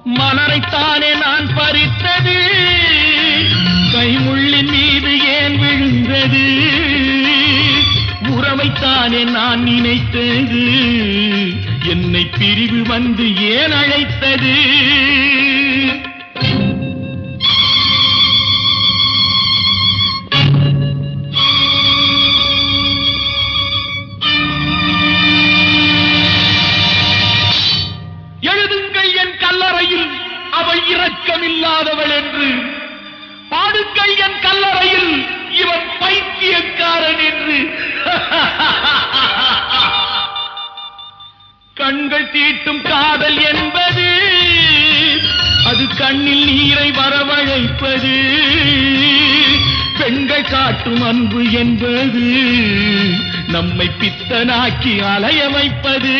மலரைத்தானே நான் பறித்தது, கைமுள்ளின் மீது ஏன் விழுந்தது? உறவைத்தானே நான் நினைத்தது, என்னை பிரிவு வந்து ஏன் அழைத்தது? எழுதுங்கள் என் கல்லறையில் அவள் இரக்கமில்லாதவள் என்று, பாடுங்கள் என் கல்லறையில் இவன் பைத்தியக்காரன் என்று. கண்கள் தீட்டும் காதல் என்பது அது கண்ணில் நீரை வரவழைப்பது, பெண்கள் காட்டும் அன்பு என்பது நம்மை பித்தனாக்கி அலைய வைப்பது.